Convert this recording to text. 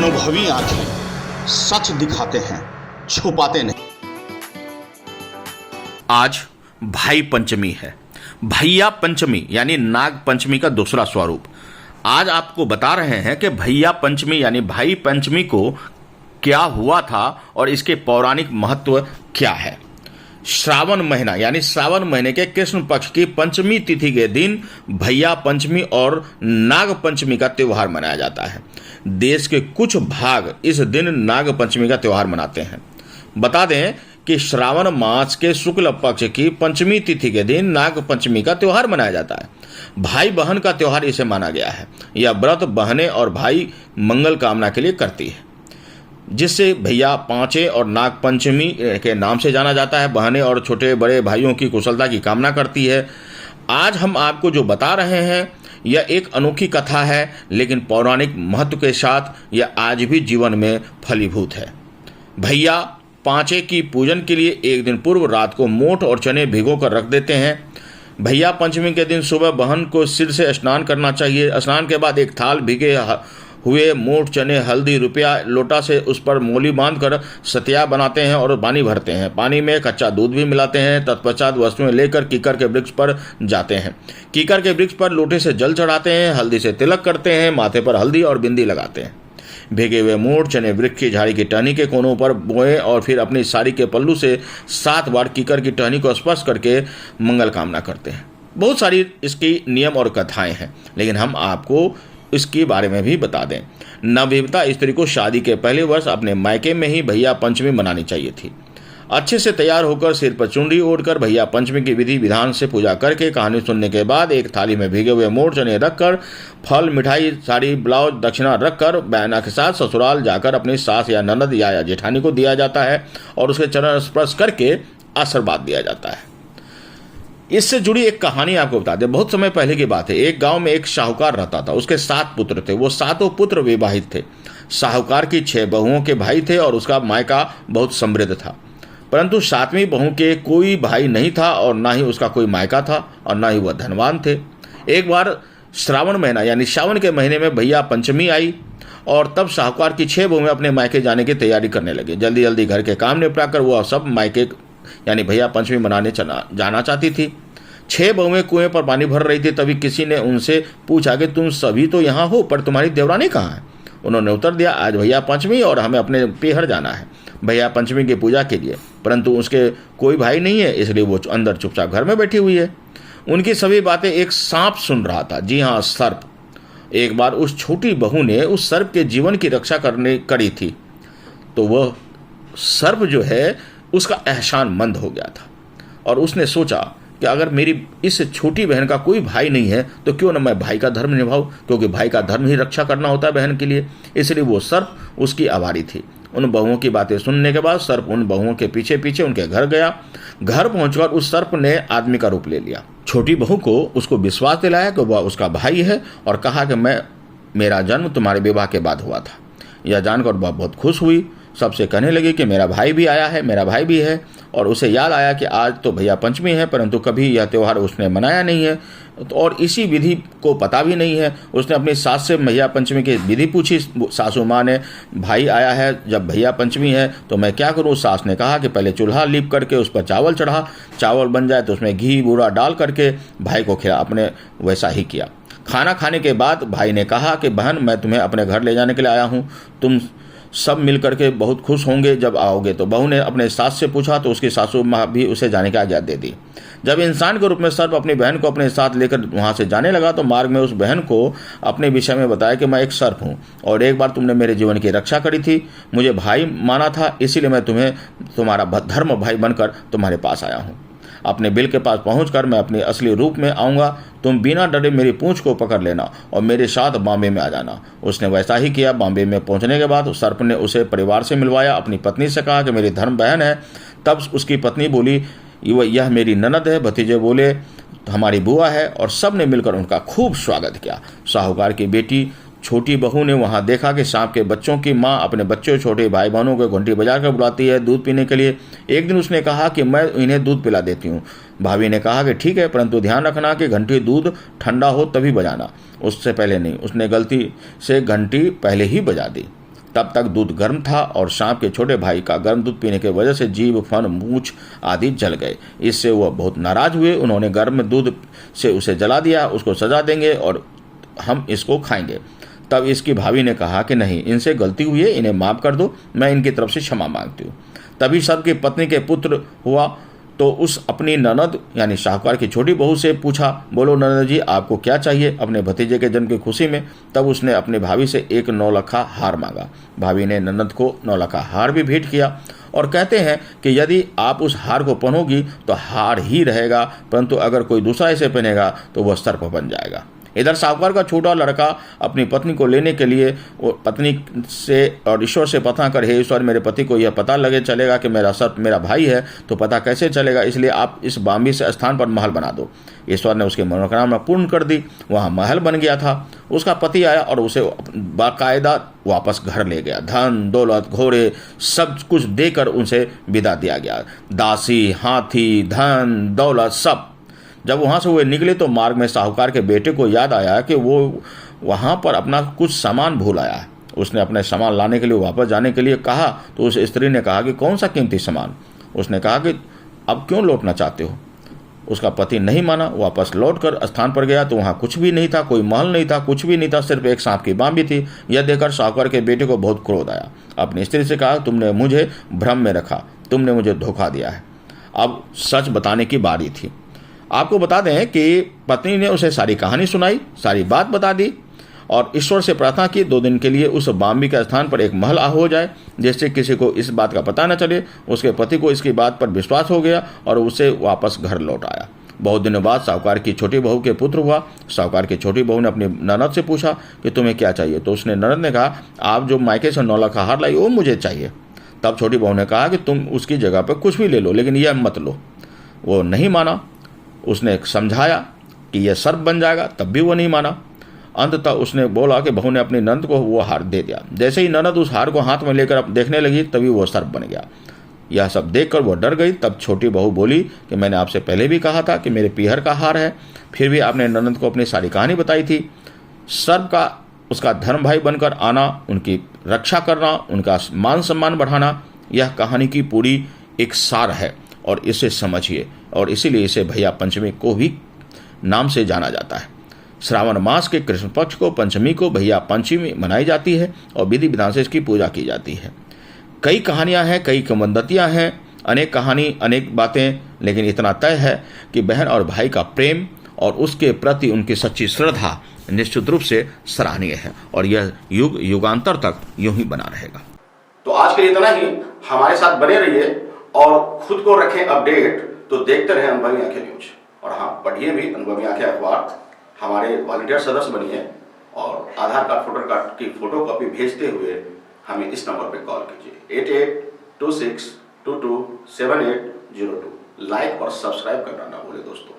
अनुभवी आंखें सच दिखाते हैं, छुपाते नहीं। आज भाई पंचमी है। भैया पंचमी यानी नाग पंचमी का दूसरा स्वरूप। आज आपको बता रहे हैं कि भैया पंचमी यानी भाई पंचमी को क्या हुआ था और इसके पौराणिक महत्व क्या है। श्रावण महीना यानी श्रावण महीने के कृष्ण पक्ष की पंचमी तिथि के दिन भैया पंचमी और नाग पंचमी का त्यौहार मनाया जाता है। देश के कुछ भाग इस दिन नाग पंचमी का त्यौहार मनाते हैं। बता दें कि श्रावण मास के शुक्ल पक्ष की पंचमी तिथि के दिन नाग पंचमी का त्यौहार मनाया जाता है। भाई बहन का त्यौहार इसे माना गया है। यह व्रत बहनें और भाई मंगल कामना के लिए करती है, जिससे भैया पांचे और नाग पंचमी के नाम से जाना जाता है। बहनें और छोटे बड़े भाइयों की कुशलता की कामना करती है। आज हम आपको जो बता रहे हैं यह एक अनोखी कथा है, लेकिन पौराणिक महत्व के साथ यह आज भी जीवन में फलीभूत है। भैया पांचे की पूजन के लिए एक दिन पूर्व रात को मोठ और चने भिगो कर रख देते हैं। भैया पंचमी के दिन सुबह बहन को सिर से स्नान करना चाहिए। स्नान के बाद एक थाल भिगे हुए मोठ चने, हल्दी, रुपया, लोटा से उस पर मोली बांधकर सतिया बनाते हैं और पानी भरते हैं। पानी में कच्चा दूध भी मिलाते हैं। तत्पश्चात वस्तुएं लेकर कीकर के वृक्ष पर जाते हैं। कीकर के वृक्ष पर लोटे से जल चढ़ाते हैं, हल्दी से तिलक करते हैं, माथे पर हल्दी और बिंदी लगाते हैं। भीगे हुए मोठ चने वृक्ष की झाड़ी की टहनी के कोनों पर बोए और फिर अपनी साड़ी के पल्लू से 7 बार कीकर की टहनी को स्पर्श करके मंगल कामना करते हैं। बहुत सारी इसकी नियम और कथाएं हैं, लेकिन हम आपको इसके बारे में भी बता दें। नवविवाहिता स्त्री को शादी के पहले वर्ष अपने मायके में ही भैया पंचमी मनानी चाहिए थी। अच्छे से तैयार होकर सिर पर चुंडी ओढ़कर भैया पंचमी की विधि विधान से पूजा करके कहानी सुनने के बाद एक थाली में भीगे हुए मोठ चने रखकर फल, मिठाई, साड़ी, ब्लाउज, दक्षिणा रखकर बहना के साथ ससुराल जाकर अपनी सास या ननद या जेठानी को दिया जाता है और उसके चरण स्पर्श करके आशीर्वाद दिया जाता है। इससे जुड़ी एक कहानी आपको बता दें। बहुत समय पहले की बात है। एक गांव में एक साहूकार रहता था। उसके 7 पुत्र थे। वो 7 पुत्र विवाहित थे। साहूकार की 6 बहुओं के भाई थे और उसका मायका बहुत समृद्ध था, परंतु 7वीं बहू के कोई भाई नहीं था और ना ही उसका कोई मायका था और ना ही वह धनवान थे। एक बार श्रावण महीना यानी सावन के महीने में भैया पंचमी आई और तब साहूकार की 6 बहुएं अपने मायके जाने की तैयारी करने लगे। जल्दी जल्दी घर के काम निपटाकर वह सब मायके यानी भैया पंचमी मनाने जाना चाहती थी। 6 बहुएं कुएं पर पानी भर रही थी। तभी किसी ने उनसे पूछा कि तुम सभी तो यहाँ हो, पर तुम्हारी देवरानी कहाँ है? उन्होंने उत्तर दिया, आज भैया पंचमी और हमें अपने पीहर जाना है भैया पंचमी की पूजा के लिए, परंतु उसके कोई भाई नहीं है, इसलिए वो अंदर चुपचाप घर में बैठी हुई है। उनकी सभी बातें एक सांप सुन रहा था। जी हाँ, सर्प। एक बार उस छोटी बहू ने उस सर्प के जीवन की रक्षा करी थी, तो वह सर्प जो है उसका एहसान मंद हो गया था और उसने सोचा कि अगर मेरी इस छोटी बहन का कोई भाई नहीं है तो क्यों न मैं भाई का धर्म निभाऊं, क्योंकि भाई का धर्म ही रक्षा करना होता है बहन के लिए। इसलिए वो सर्प उसकी आभारी थी। उन बहुओं की बातें सुनने के बाद सर्प उन बहुओं के पीछे पीछे उनके घर गया। घर पहुंचकर उस सर्प ने आदमी का रूप ले लिया। छोटी बहू को उसको विश्वास दिलाया कि वह उसका भाई है और कहा कि मेरा जन्म तुम्हारे विवाह के बाद हुआ था। यह जानकर वह बहुत खुश हुई। सबसे कहने लगी कि मेरा भाई भी आया है, मेरा भाई भी है। और उसे याद आया कि आज तो भैया पंचमी है, परंतु कभी यह त्यौहार उसने मनाया नहीं है और इसी विधि को पता भी नहीं है। उसने अपनी सास से भैया पंचमी की विधि पूछी। सासू माँ ने, भाई आया है, जब भैया पंचमी है तो मैं क्या करूँ? सास ने कहा कि पहले चूल्हा लीप करके उस पर चावल चढ़ा, चावल बन जाए तो उसमें घी बूरा डाल करके भाई को खिला। अपने वैसा ही किया। खाना खाने के बाद भाई ने कहा कि बहन, मैं तुम्हें अपने घर ले जाने के लिए आया हूँ, तुम सब मिल करके बहुत खुश होंगे जब आओगे। तो बहू ने अपने सास से पूछा तो उसकी सासू माँ भी उसे जाने की आज्ञा दे दी। जब इंसान के रूप में सर्प अपनी बहन को अपने साथ लेकर वहाँ से जाने लगा तो मार्ग में उस बहन को अपने विषय में बताया कि मैं एक सर्प हूँ और एक बार तुमने मेरे जीवन की रक्षा करी थी, मुझे भाई माना था, इसीलिए मैं तुम्हें तुम्हारा धर्म भाई बनकर तुम्हारे पास आया हूँ। अपने बिल के पास पहुंचकर मैं अपने असली रूप में आऊँगा। तुम बिना डरे मेरी पूंछ को पकड़ लेना और मेरे साथ बॉम्बे में आ जाना। उसने वैसा ही किया। बॉम्बे में पहुंचने के बाद सर्प ने उसे परिवार से मिलवाया। अपनी पत्नी से कहा कि मेरी धर्म बहन है। तब उसकी पत्नी बोली, यह मेरी ननद है। भतीजे बोले, हमारी बुआ है। और सब ने मिलकर उनका खूब स्वागत किया। साहूकार की बेटी छोटी बहू ने वहां देखा कि सांप के बच्चों की माँ अपने बच्चों, छोटे भाई बहनों को घंटी बजा कर बुलाती है दूध पीने के लिए। एक दिन उसने कहा कि मैं इन्हें दूध पिला देती हूँ। भाभी ने कहा कि ठीक है, परंतु ध्यान रखना कि घंटी दूध ठंडा हो तभी बजाना, उससे पहले नहीं। उसने गलती से घंटी पहले ही बजा दी। तब तक दूध गर्म था और सांप के छोटे भाई का गर्म दूध पीने की वजह से जीभ, फन, मूछ आदि जल गए। इससे वह बहुत नाराज हुए। उन्होंने गर्म दूध से उसे जला दिया। उसको सजा देंगे और हम इसको खाएंगे। तब इसकी भाभी ने कहा कि नहीं, इनसे गलती हुई है, इन्हें माफ कर दो, मैं इनकी तरफ से क्षमा मांगती हूँ। तभी सर्प की पत्नी के पुत्र हुआ तो उस अपनी ननद यानी शाहूकार की छोटी बहू से पूछा, बोलो ननद जी आपको क्या चाहिए अपने भतीजे के जन्म की खुशी में। तब उसने अपनी भाभी से एक नौलखा हार मांगा। भाभी ने ननद को नौलखा हार भी भेंट किया और कहते हैं कि यदि आप उस हार को पहनोगी तो हार ही रहेगा, परंतु अगर कोई दूसरा इसे पहनेगा तो वह सर्प बन जाएगा। इधर साहूकार का छोटा लड़का अपनी पत्नी को लेने के लिए पत्नी से और ईश्वर से प्रार्थना कर, हे ईश्वर, मेरे पति को यह पता लगे चलेगा कि मेरा सर्प मेरा भाई है तो पता कैसे चलेगा, इसलिए आप इस बाम्बी से स्थान पर महल बना दो। ईश्वर ने उसकी मनोकामना पूर्ण कर दी। वहाँ महल बन गया था। उसका पति आया और उसे बाकायदा वापस घर ले गया। धन दौलत घोड़े सब कुछ देकर उनसे विदा दिया गया। दासी, हाथी, धन दौलत सब। जब वहाँ से वे निकले तो मार्ग में साहूकार के बेटे को याद आया कि वो वहाँ पर अपना कुछ सामान भूल आया है। उसने अपने सामान लाने के लिए वापस जाने के लिए कहा तो उस स्त्री ने कहा कि कौन सा कीमती सामान। उसने कहा कि अब क्यों लौटना चाहते हो। उसका पति नहीं माना। वापस लौटकर स्थान पर गया तो वहाँ कुछ भी नहीं था, कोई महल नहीं था, कुछ भी नहीं था, सिर्फ एक सांप की बांबी थी। यह देखकर साहूकार के बेटे को बहुत क्रोध आया। अपनी स्त्री से कहा, तुमने मुझे भ्रम में रखा, तुमने मुझे धोखा दिया है। अब सच बताने की बारी थी। आपको बता दें कि पत्नी ने उसे सारी कहानी सुनाई, सारी बात बता दी और ईश्वर से प्रार्थना की 2 दिन के लिए उस बाम्बी के स्थान पर एक महल हो जाए, जिससे किसी को इस बात का पता न चले। उसके पति को इसकी बात पर विश्वास हो गया और उसे वापस घर लौट आया। बहुत दिनों बाद साहूकार की छोटी बहू के पुत्र हुआ। साहूकार की छोटी बहू ने अपनी ननद से पूछा कि तुम्हें क्या चाहिए। तो उसने ननद ने कहा, आप जो मायके से 9 लाख हार लाई वो मुझे चाहिए। तब छोटी बहू ने कहा कि तुम उसकी जगह पर कुछ भी ले लो, लेकिन यह मत लो। वो नहीं माना। उसने समझाया कि यह सर्प बन जाएगा, तब भी वो नहीं माना। अंततः उसने बोला कि बहू ने अपनी ननद को वो हार दे दिया। जैसे ही ननद उस हार को हाथ में लेकर देखने लगी तभी वो सर्प बन गया। यह सब देखकर वो डर गई। तब छोटी बहू बोली कि मैंने आपसे पहले भी कहा था कि मेरे पीहर का हार है, फिर भी आपने ननद को अपनी सारी कहानी बताई थी। सर्प का उसका धर्म भाई बनकर आना, उनकी रक्षा करना, उनका मान सम्मान बढ़ाना, यह कहानी की पूरी एक सार है और इसे समझिए। और इसीलिए इसे भैया पंचमी को भी नाम से जाना जाता है। श्रावण मास के कृष्ण पक्ष को पंचमी को भैया पंचमी मनाई जाती है और विधि विधान से इसकी पूजा की जाती है। कई कहानियां हैं, कई किंवदंतियां हैं, अनेक कहानी, अनेक बातें, लेकिन इतना तय है कि बहन और भाई का प्रेम और उसके प्रति उनकी सच्ची श्रद्धा निश्चित रूप से सराहनीय है और यह युग युगांतर तक यूं ही बना रहेगा। तो आज के लिए इतना ही। हमारे साथ बने रहिए और खुद को रखें अपडेट। तो देखते रहें अनुभवी आंखें न्यूज और हाँ, पढ़िए भी अनुभवी आंखें अखबार। हमारे वॉलंटियर सदस्य बनिए और आधार कार्ड, वोटर कार्ड की फोटो कॉपी भेजते हुए हमें इस नंबर पर कॉल कीजिए 8826227802। लाइक और सब्सक्राइब करना ना भूलें दोस्तों।